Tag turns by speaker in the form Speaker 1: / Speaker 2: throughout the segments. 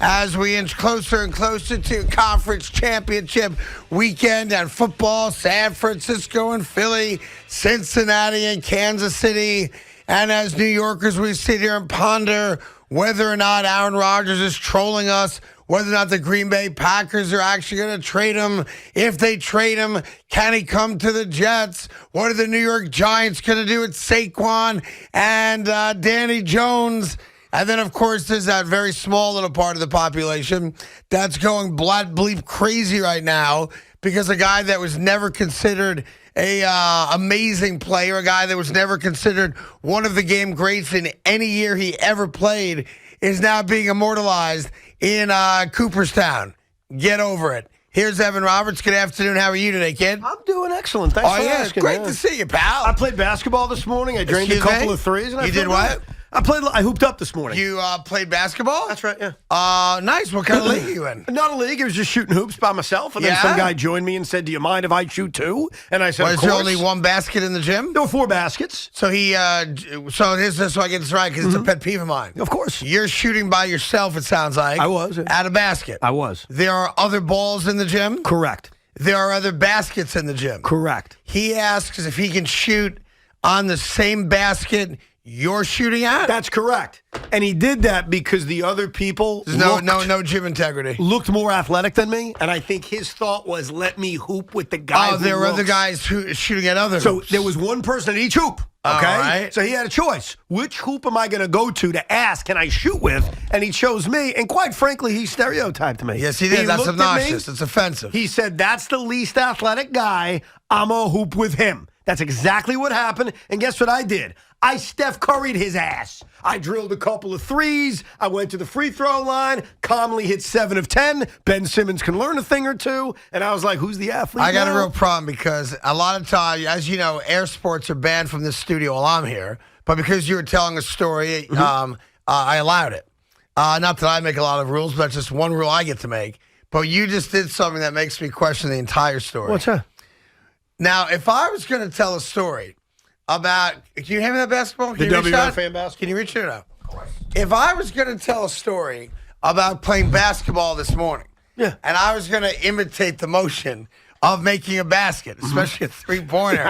Speaker 1: as we inch closer and closer to conference championship weekend and football. San Francisco and Philly, Cincinnati and Kansas City. And as New Yorkers, we sit here and ponder whether or not Aaron Rodgers is trolling us, whether or not the Green Bay Packers are actually going to trade him. If they trade him, can he come to the Jets? What are the New York Giants going to do with Saquon and Danny Jones? And then, of course, there's that very small little part of the population that's going blat bleep crazy right now because a guy that was never considered a amazing player, a guy that was never considered one of the game greats in any year he ever played, is now being immortalized in Cooperstown. Get over it. Here's Evan Roberts. Good afternoon. How are you today, kid?
Speaker 2: I'm doing excellent. Thanks for asking.
Speaker 1: Great to see you, pal.
Speaker 2: I played basketball this morning. I drained a couple of threes. And
Speaker 1: you did what?
Speaker 2: I hooped up this morning.
Speaker 1: You played basketball?
Speaker 2: That's right, yeah.
Speaker 1: Nice. What kind of league are you in?
Speaker 2: Not a league. It was just shooting hoops by myself. And then some guy joined me and said, do you mind if I shoot too? And I said, of course.
Speaker 1: Was there only one basket in the gym?
Speaker 2: There were 4 baskets.
Speaker 1: So he, so I get this right, because it's a pet peeve of mine.
Speaker 2: Of course.
Speaker 1: You're shooting by yourself, it sounds like.
Speaker 2: I was.
Speaker 1: At a basket.
Speaker 2: I was.
Speaker 1: There are other balls in the gym?
Speaker 2: Correct.
Speaker 1: There are other baskets in the gym?
Speaker 2: Correct.
Speaker 1: He asks if he can shoot on the same basket you're shooting at?
Speaker 2: That's correct. And he did that because the other people
Speaker 1: no gym integrity.
Speaker 2: Looked more athletic than me, and I think his thought was, let me hoop with the guy who
Speaker 1: there were other guys shooting at other hoops.
Speaker 2: So there was one person at each hoop, okay?
Speaker 1: All right.
Speaker 2: So he had a choice. Which hoop am I going to go to ask, can I shoot with? And he chose me, and quite frankly, he stereotyped me.
Speaker 1: Yes, he did. That's obnoxious. It's offensive.
Speaker 2: He said, that's the least athletic guy. I'm going to hoop with him. That's exactly what happened, and guess what I did? I Steph Curry'd his ass. I drilled a couple of threes. I went to the free throw line, calmly hit 7 of 10. Ben Simmons can learn a thing or two. And I was like, who's the athlete
Speaker 1: I got
Speaker 2: now?
Speaker 1: a real problem because a lot of times, as you know, air sports are banned from this studio while I'm here. But because you were telling a story, I allowed it. Not that I make a lot of rules, but that's just one rule I get to make. But you just did something that makes me question the entire story.
Speaker 2: What's that?
Speaker 1: Now, if I was going to tell a story about, can you hand me that basketball?
Speaker 2: The WFAN basketball?
Speaker 1: Can you reach it out? If I was going to tell a story about playing basketball this morning, and I was going to imitate the motion of making a basket, especially a three-pointer,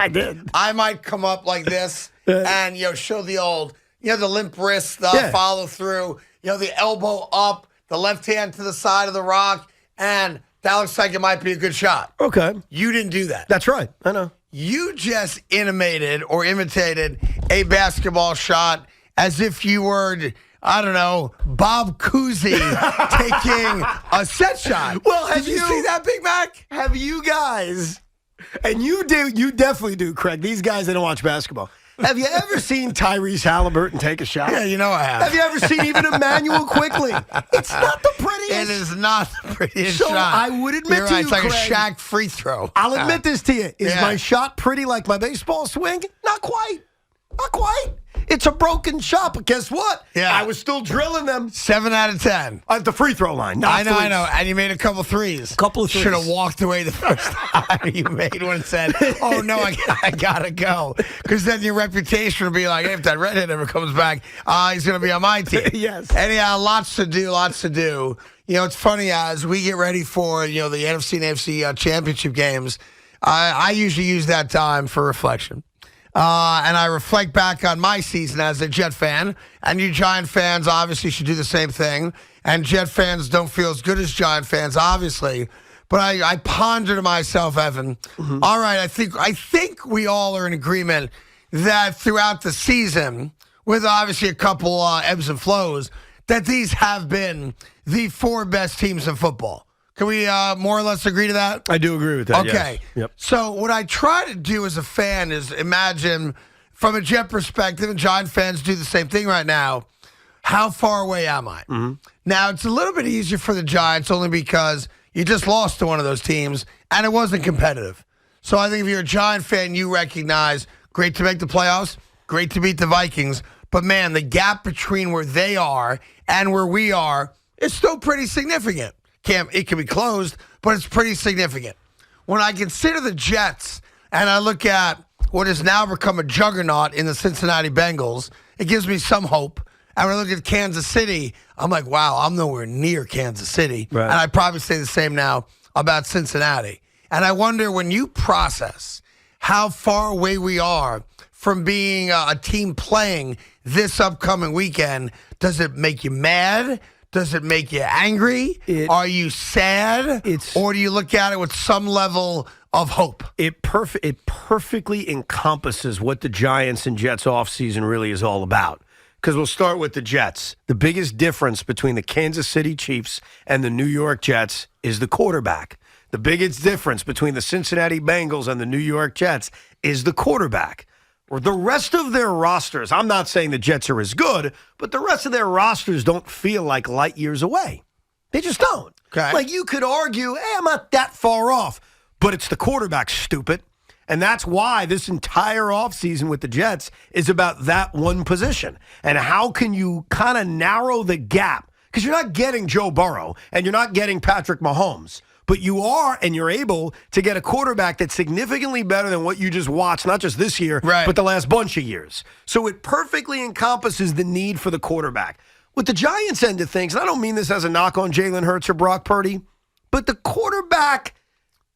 Speaker 1: I might come up like this and show the old, the limp wrist, follow through, the elbow up, the left hand to the side of the rock, and that looks like it might be a good shot.
Speaker 2: Okay.
Speaker 1: You didn't do that.
Speaker 2: That's right. I know.
Speaker 1: You just imitated a basketball shot as if you were, I don't know, Bob Cousy taking a set shot.
Speaker 2: Well,
Speaker 1: did you see that, Big Mac?
Speaker 2: Have you guys, and you definitely do, Craig, these guys that don't watch basketball. Have you ever seen Tyrese Halliburton take a shot?
Speaker 1: Yeah, I have.
Speaker 2: Have you ever seen even Emmanuel Quickly? It's not the prettiest.
Speaker 1: It is not the prettiest
Speaker 2: shot.
Speaker 1: So
Speaker 2: I would admit
Speaker 1: You're
Speaker 2: to
Speaker 1: right.
Speaker 2: you,
Speaker 1: It's like
Speaker 2: Craig,
Speaker 1: a Shaq free throw.
Speaker 2: I'll admit this to you. Is my shot pretty like my baseball swing? Not quite. Not quite. It's a broken shot, but guess what?
Speaker 1: Yeah.
Speaker 2: I was still drilling them.
Speaker 1: 7 out of 10.
Speaker 2: At the free throw line.
Speaker 1: I know. And you made a couple threes. Should have walked away the first time you made one and said, oh, no, I got to go. Because then your reputation will be like, hey, if that redhead ever comes back, he's going to be on my team.
Speaker 2: Yes.
Speaker 1: Anyhow, lots to do. It's funny, as we get ready for, the NFC and AFC championship games, I usually use that time for reflection. And I reflect back on my season as a Jet fan, and you Giant fans obviously should do the same thing. And Jet fans don't feel as good as Giant fans, obviously. But I ponder to myself, Evan, all right, I think we all are in agreement that throughout the season, with obviously a couple ebbs and flows, that these have been the 4 best teams in football. Can we more or less agree to that?
Speaker 2: I do agree with that,
Speaker 1: Okay.
Speaker 2: Yes. Yep.
Speaker 1: So what I try to do as a fan is imagine, from a Jet perspective, and Giant fans do the same thing right now, how far away am I? Now, it's a little bit easier for the Giants only because you just lost to one of those teams, and it wasn't competitive. So I think if you're a Giant fan, you recognize, great to make the playoffs, great to beat the Vikings, but, man, the gap between where they are and where we are is still pretty significant. It can be closed, but it's pretty significant. When I consider the Jets and I look at what has now become a juggernaut in the Cincinnati Bengals, it gives me some hope. And when I look at Kansas City, I'm like, wow, I'm nowhere near Kansas City.
Speaker 2: Right.
Speaker 1: And I'd probably say the same now about Cincinnati. And I wonder, when you process how far away we are from being a team playing this upcoming weekend, does it make you mad? Does it make you angry? Are you sad? Or do you look at it with some level of hope?
Speaker 2: It perfectly encompasses what the Giants and Jets offseason really is all about. Because we'll start with the Jets. The biggest difference between the Kansas City Chiefs and the New York Jets is the quarterback. The biggest difference between the Cincinnati Bengals and the New York Jets is the quarterback. Or the rest of their rosters, I'm not saying the Jets are as good, but the rest of their rosters don't feel like light years away. They just don't.
Speaker 1: Okay.
Speaker 2: Like, you could argue, hey, I'm not that far off, but it's the quarterback, stupid. And that's why this entire offseason with the Jets is about that one position. And how can you kind of narrow the gap? Because you're not getting Joe Burrow and you're not getting Patrick Mahomes. But you are, and you're able to get a quarterback that's significantly better than what you just watched, not just this year, but the last bunch of years. So it perfectly encompasses the need for the quarterback. With the Giants end of things, and I don't mean this as a knock on Jalen Hurts or Brock Purdy, but the quarterback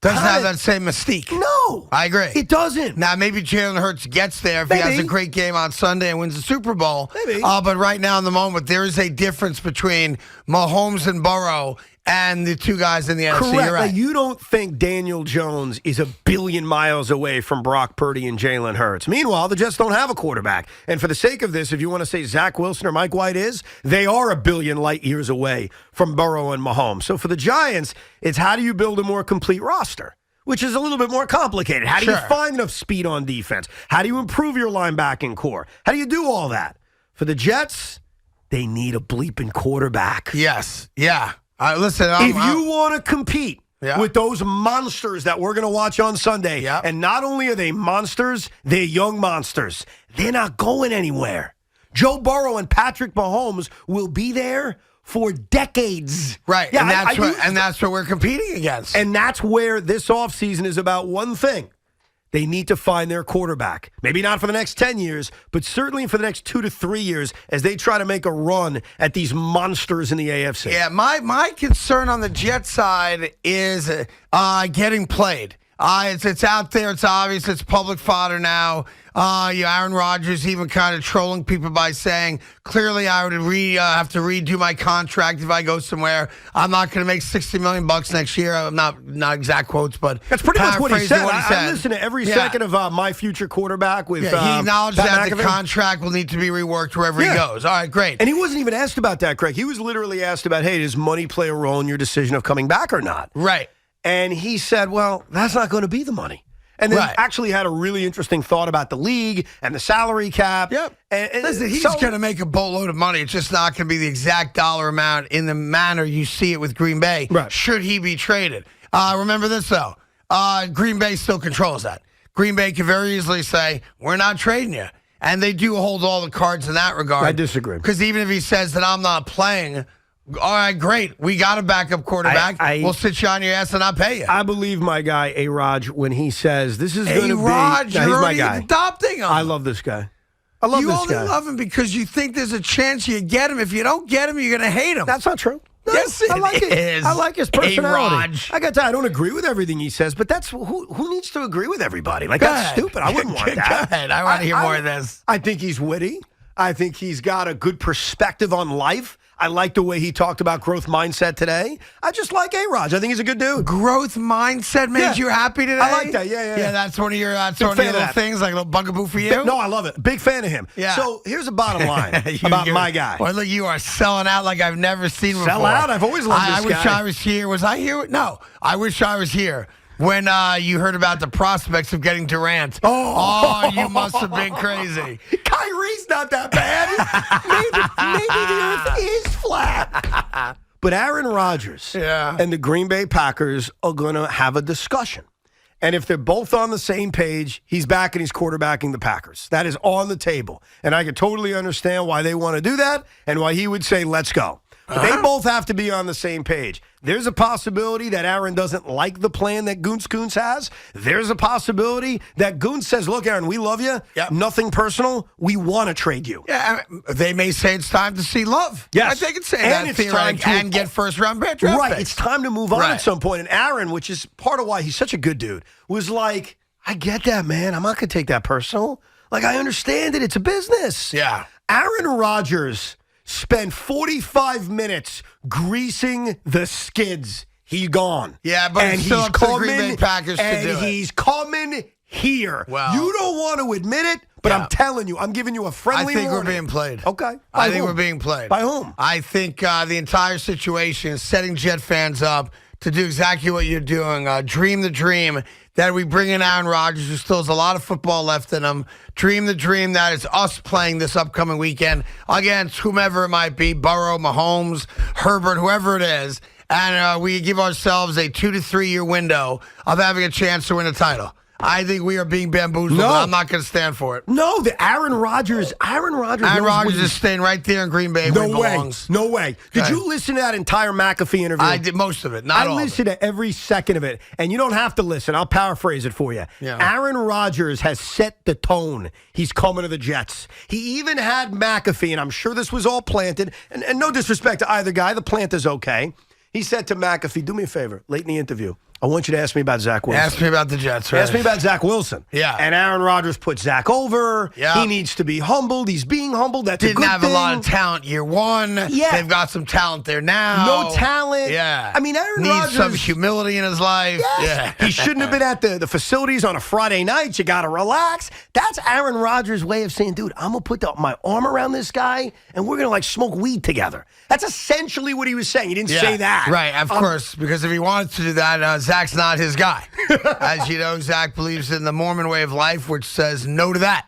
Speaker 1: doesn't have that same mystique.
Speaker 2: No.
Speaker 1: I agree.
Speaker 2: It doesn't.
Speaker 1: Now, maybe Jalen Hurts gets there if he has a great game on Sunday and wins the Super Bowl.
Speaker 2: Maybe.
Speaker 1: But right now in the moment, there is a difference between Mahomes and Burrow and the two guys in the NFC.
Speaker 2: Correct.
Speaker 1: You're right.
Speaker 2: Like, you don't think Daniel Jones is a billion miles away from Brock Purdy and Jalen Hurts. Meanwhile, the Jets don't have a quarterback. And for the sake of this, if you want to say Zach Wilson or Mike White is, they are a billion light years away from Burrow and Mahomes. So for the Giants, it's how do you build a more complete roster? Which is a little bit more complicated. How do you find enough speed on defense? How do you improve your linebacking core? How do you do all that? For the Jets, they need a bleeping quarterback.
Speaker 1: Yes. Yeah. Listen,
Speaker 2: if you want to compete with those monsters that we're going to watch on Sunday, and not only are they monsters, they're young monsters. They're not going anywhere. Joe Burrow and Patrick Mahomes will be there for decades.
Speaker 1: Right.
Speaker 2: Yeah,
Speaker 1: and that's what we're competing against.
Speaker 2: And that's where this offseason is about one thing. They need to find their quarterback. Maybe not for the next 10 years, but certainly for the next 2 to 3 years as they try to make a run at these monsters in the AFC.
Speaker 1: Yeah, my concern on the Jets side is getting played. It's out there. It's obvious. It's public fodder now. Aaron Rodgers even kind of trolling people by saying, clearly I would have to redo my contract if I go somewhere. I'm not going to make $60 million next year. I'm not exact quotes, but
Speaker 2: that's pretty much what he said. I listen to every second of
Speaker 1: My
Speaker 2: Future Quarterback with
Speaker 1: he acknowledged that
Speaker 2: McAfee.
Speaker 1: the contract will need to be reworked wherever he goes. All right, great.
Speaker 2: And he wasn't even asked about that, Craig. He was literally asked about, hey, does money play a role in your decision of coming back or not?
Speaker 1: Right.
Speaker 2: And he said, well, that's not going to be the money. And then actually had a really interesting thought about the league and the salary cap.
Speaker 1: Yep.
Speaker 2: And
Speaker 1: listen, he's going to make a boatload of money. It's just not going to be the exact dollar amount in the manner you see it with Green Bay.
Speaker 2: Right.
Speaker 1: Should he be traded? Remember this, though. Green Bay still controls that. Green Bay can very easily say, we're not trading you. And they do hold all the cards in that regard.
Speaker 2: I disagree.
Speaker 1: Because even if he says that I'm not playing, all right, great. We got a backup quarterback. We'll sit you on your ass and I'll pay you.
Speaker 2: I believe my guy, A-Raj, when he says this is going to be...
Speaker 1: A-Raj,
Speaker 2: he's
Speaker 1: you're
Speaker 2: my
Speaker 1: already
Speaker 2: guy.
Speaker 1: adopting him.
Speaker 2: I love this guy. I love
Speaker 1: you
Speaker 2: this
Speaker 1: only
Speaker 2: guy.
Speaker 1: love him because you think there's a chance you get him. If you don't get him, you're going to hate him.
Speaker 2: That's not true. No,
Speaker 1: Yes, it
Speaker 2: I like
Speaker 1: is.
Speaker 2: I like his personality.
Speaker 1: A-Raj.
Speaker 2: I got that. I don't agree with everything he says, but that's who needs to agree with everybody? Like, that's stupid. I wouldn't want that.
Speaker 1: Go ahead. I want to hear more of this.
Speaker 2: I think he's witty. I think he's got a good perspective on life. I like the way he talked about growth mindset today. I just like A-Raj. I think he's a good dude.
Speaker 1: Growth mindset made you happy today?
Speaker 2: I like that. Yeah.
Speaker 1: Yeah, that's one of your little things, like a little bugaboo for you?
Speaker 2: No, I love it. Big fan of him.
Speaker 1: Yeah.
Speaker 2: So here's the bottom line about my guy.
Speaker 1: Well, look, you are selling out like I've never seen before.
Speaker 2: Sell out? I've always loved this guy.
Speaker 1: I wish I was here. Was I here? No. I wish I was here when you heard about the prospects of getting Durant. Oh, you must have been crazy.
Speaker 2: Kyrie's not that bad. maybe the earth is flat. But Aaron Rodgers and the Green Bay Packers are going to have a discussion. And if they're both on the same page, he's back and he's quarterbacking the Packers. That is on the table. And I can totally understand why they want to do that and why he would say, let's go. They both have to be on the same page. There's a possibility that Aaron doesn't like the plan that Goons has. There's a possibility that Goons says, look, Aaron, we love you.
Speaker 1: Yep.
Speaker 2: Nothing personal. We want to trade you.
Speaker 1: Yeah, they may say it's time to see love.
Speaker 2: Yes.
Speaker 1: They could say
Speaker 2: And
Speaker 1: that
Speaker 2: it's time
Speaker 1: theoretically and get first-round draft picks.
Speaker 2: Right. It's time to move on
Speaker 1: Right.
Speaker 2: at some point. And Aaron, which is part of why he's such a good dude, was like, I get that, man. I'm not going to take that personal. Like, I understand it. It's a business.
Speaker 1: Yeah.
Speaker 2: Aaron Rodgers spent 45 minutes greasing the skids. He's gone.
Speaker 1: Yeah, but it's still up to the Green Bay Packers to do it.
Speaker 2: And he's coming here.
Speaker 1: Well,
Speaker 2: you don't want to admit it, but I'm telling you, I'm giving you a friendly
Speaker 1: I think
Speaker 2: warning.
Speaker 1: we're being played.
Speaker 2: Okay.
Speaker 1: I think we're being played.
Speaker 2: By whom?
Speaker 1: I think the entire situation is setting Jet fans up to do exactly what you're doing. Dream the dream that we bring in Aaron Rodgers, who still has a lot of football left in him. Dream the dream that it's us playing this upcoming weekend against whomever it might be, Burrow, Mahomes, Herbert, whoever it is. And we give ourselves a 2 to 3 year window of having a chance to win a title. I think we are being bamboozled.
Speaker 2: No.
Speaker 1: And I'm not going to stand for it.
Speaker 2: No, the Aaron Rodgers
Speaker 1: is staying right there in Green Bay where he belongs.
Speaker 2: No way. Did
Speaker 1: Okay.
Speaker 2: you listen to that entire McAfee interview?
Speaker 1: I did most of it, not all
Speaker 2: I
Speaker 1: of it.
Speaker 2: listened to every second of it, and you don't have to listen. I'll paraphrase it for you.
Speaker 1: Yeah.
Speaker 2: Aaron Rodgers has set the tone. He's coming to the Jets. He even had McAfee, and I'm sure this was all planted, and no disrespect to either guy. The plant is okay. He said to McAfee, do me a favor, late in the interview, I want you to ask me about Zach Wilson.
Speaker 1: Ask me about the Jets, right?
Speaker 2: Ask me about Zach Wilson.
Speaker 1: Yeah.
Speaker 2: And Aaron Rodgers put Zach over.
Speaker 1: Yeah.
Speaker 2: He needs to be humbled. He's being humbled. That's a
Speaker 1: Didn't
Speaker 2: good
Speaker 1: have
Speaker 2: thing.
Speaker 1: a lot of talent year one.
Speaker 2: Yeah.
Speaker 1: They've got some talent there now.
Speaker 2: No talent.
Speaker 1: Yeah.
Speaker 2: I mean, Aaron
Speaker 1: needs
Speaker 2: Rodgers
Speaker 1: some humility in his life.
Speaker 2: Yes.
Speaker 1: Yeah.
Speaker 2: He shouldn't have been at the facilities on a Friday night. You got to relax. That's Aaron Rodgers' way of saying, dude, I'm going to put my arm around this guy, and we're going to, smoke weed together. That's essentially what he was saying. He didn't say that.
Speaker 1: Right, of course, because if he wanted to do that, Zach's not his guy. As you know, Zach believes in the Mormon way of life, which says no to that.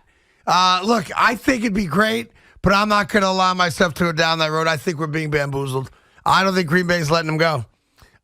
Speaker 1: Look, I think it'd be great, but I'm not going to allow myself to go down that road. I think we're being bamboozled. I don't think Green Bay's letting him go.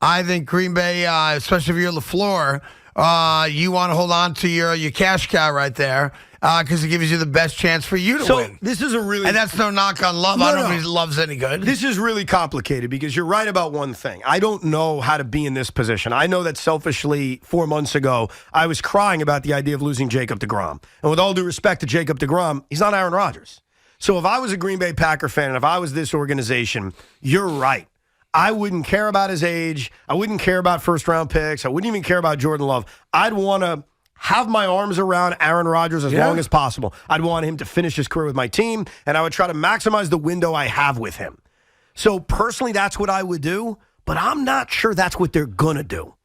Speaker 1: I think Green Bay, especially if you're LaFleur, you want to hold on to your cash cow right there because it gives you the best chance for you to win.
Speaker 2: This is a really...
Speaker 1: And that's no knock on love. I don't think love's any good.
Speaker 2: This is really complicated because you're right about one thing. I don't know how to be in this position. I know that selfishly 4 months ago, I was crying about the idea of losing Jacob deGrom. And with all due respect to Jacob deGrom, he's not Aaron Rodgers. So if I was a Green Bay Packer fan and if I was this organization, you're right. I wouldn't care about his age. I wouldn't care about first-round picks. I wouldn't even care about Jordan Love. I'd want to have my arms around Aaron Rodgers as long as possible. I'd want him to finish his career with my team, and I would try to maximize the window I have with him. So personally, that's what I would do, but I'm not sure that's what they're going to do.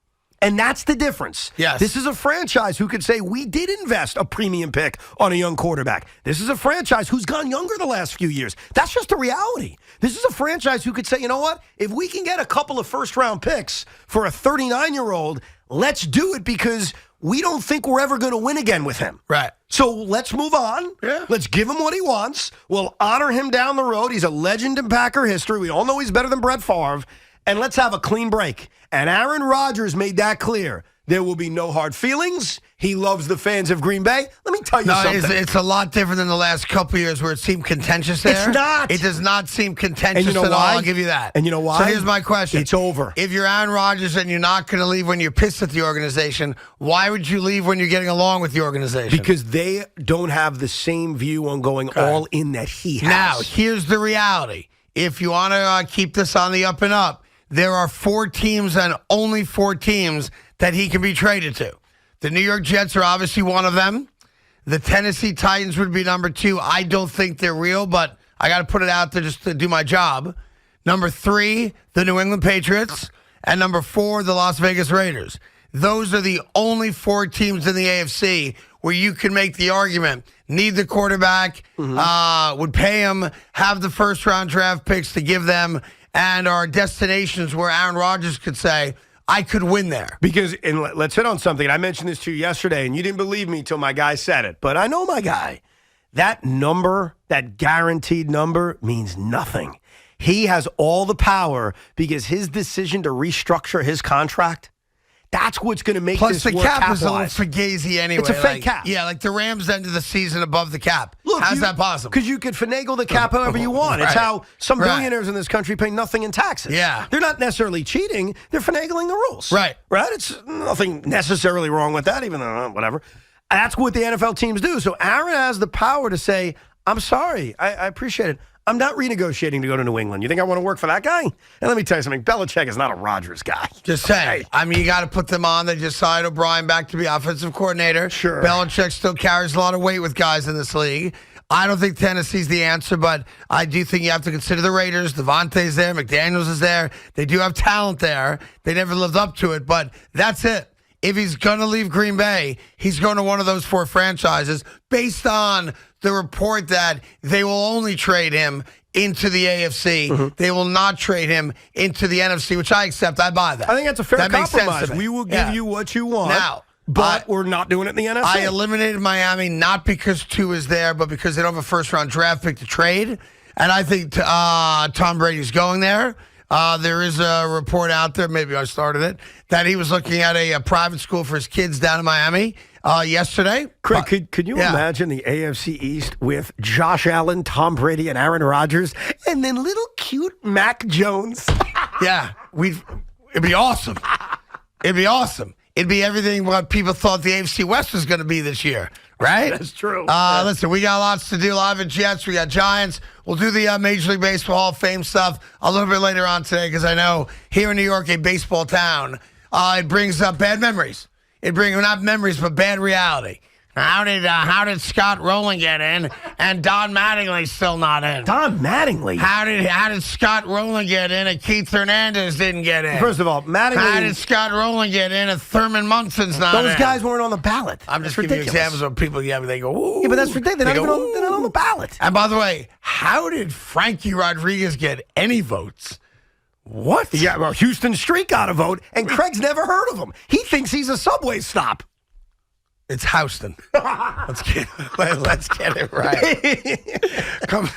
Speaker 2: And that's the difference.
Speaker 1: Yes.
Speaker 2: This is a franchise who could say, we did invest a premium pick on a young quarterback. This is a franchise who's gone younger the last few years. That's just the reality. This is a franchise who could say, you know what? If we can get a couple of first-round picks for a 39-year-old, let's do it because we don't think we're ever going to win again with him.
Speaker 1: Right.
Speaker 2: So let's move on.
Speaker 1: Yeah.
Speaker 2: Let's give him what he wants. We'll honor him down the road. He's a legend in Packer history. We all know he's better than Brett Favre. And let's have a clean break. And Aaron Rodgers made that clear. There will be no hard feelings. He loves the fans of Green Bay. Let me tell you something.
Speaker 1: It's a lot different than the last couple of years where it seemed contentious there.
Speaker 2: It's not.
Speaker 1: It does not seem contentious
Speaker 2: And you know
Speaker 1: at all.
Speaker 2: why?
Speaker 1: I'll give you that.
Speaker 2: And you know why?
Speaker 1: So here's my question.
Speaker 2: It's over.
Speaker 1: If you're Aaron Rodgers and you're not going to leave when you're pissed at the organization, why would you leave when you're getting along with the organization?
Speaker 2: Because they don't have the same view on going all in that he has.
Speaker 1: Now, here's the reality. If you want to keep this on the up and up, there are 4 teams and only 4 teams that he can be traded to. The New York Jets are obviously one of them. The Tennessee Titans would be number 2. I don't think they're real, but I got to put it out there just to do my job. Number 3, the New England Patriots. And number 4, the Las Vegas Raiders. Those are the only 4 teams in the AFC where you can make the argument, need the quarterback, would pay him, have the first-round draft picks to give them, and are destinations where Aaron Rodgers could say, I could win there.
Speaker 2: Because, and let's hit on something. I mentioned this to you yesterday, and you didn't believe me till my guy said it. But I know my guy. That number, that guaranteed number, means nothing. He has all the power because his decision to restructure his contract, That's what's going to make
Speaker 1: Plus,
Speaker 2: this
Speaker 1: the
Speaker 2: work
Speaker 1: cap is a little
Speaker 2: cap-wise.
Speaker 1: fugazi anyway.
Speaker 2: It's a fake cap.
Speaker 1: Yeah, like the Rams ended the season above the cap.
Speaker 2: Look,
Speaker 1: how's that possible?
Speaker 2: Because you could finagle the cap however you want. It's
Speaker 1: Right.
Speaker 2: how some
Speaker 1: Right.
Speaker 2: billionaires in this country pay nothing in taxes.
Speaker 1: Yeah.
Speaker 2: They're not necessarily cheating. They're finagling the rules.
Speaker 1: Right.
Speaker 2: Right? It's nothing necessarily wrong with that, even though, whatever. That's what the NFL teams do. So Aaron has the power to say, I'm sorry. I appreciate it. I'm not renegotiating to go to New England. You think I want to work for that guy? And let me tell you something. Belichick is not a Rodgers guy.
Speaker 1: Just saying. I mean, you got to put them on. They just signed O'Brien back to be offensive coordinator.
Speaker 2: Sure.
Speaker 1: Belichick still carries a lot of weight with guys in this league. I don't think Tennessee's the answer, but I do think you have to consider the Raiders. Devontae's there. McDaniels is there. They do have talent there. They never lived up to it, but that's it. If he's going to leave Green Bay, he's going to one of those 4 franchises based on the report that they will only trade him into the AFC. Mm-hmm. They will not trade him into the NFC, which I accept. I buy that.
Speaker 2: I think that's a fair
Speaker 1: Makes sense
Speaker 2: compromise.
Speaker 1: to me.
Speaker 2: We will give you what you want.
Speaker 1: Now,
Speaker 2: but we're not doing it in the NFC.
Speaker 1: I eliminated Miami not because 2 is there, but because they don't have a first-round draft pick to trade. And I think Tom Brady's going there. There is a report out there, maybe I started it, that he was looking at a private school for his kids down in Miami yesterday.
Speaker 2: Craig, could you imagine the AFC East with Josh Allen, Tom Brady, and Aaron Rodgers, and then little cute Mac Jones?
Speaker 1: Yeah, it'd be awesome. It'd be awesome. It'd be everything what people thought the AFC West was going to be this year, right?
Speaker 2: That's true.
Speaker 1: Listen, we got lots to do. Live at Jets. We got Giants. We'll do the Major League Baseball Hall of Fame stuff a little bit later on today because I know here in New York, a baseball town, it brings up bad memories. It brings not memories, but bad reality. How did Scott Rowland get in and Don Mattingly's still not in?
Speaker 2: Don Mattingly?
Speaker 1: How did Scott Rowland get in and Keith Hernandez didn't get in?
Speaker 2: First of all, Mattingly...
Speaker 1: How did Scott Rowland get in and Thurman Munson's not in?
Speaker 2: Those guys weren't on the ballot.
Speaker 1: I'm just giving you examples of people, they go, ooh.
Speaker 2: Yeah, but that's ridiculous. They're not on the ballot.
Speaker 1: And by the way, how did Frankie Rodriguez get any votes? What?
Speaker 2: Yeah, well, Houston Street got a vote, and Craig's never heard of him. He thinks he's a subway stop.
Speaker 1: It's Houston. Let's get it right. Come.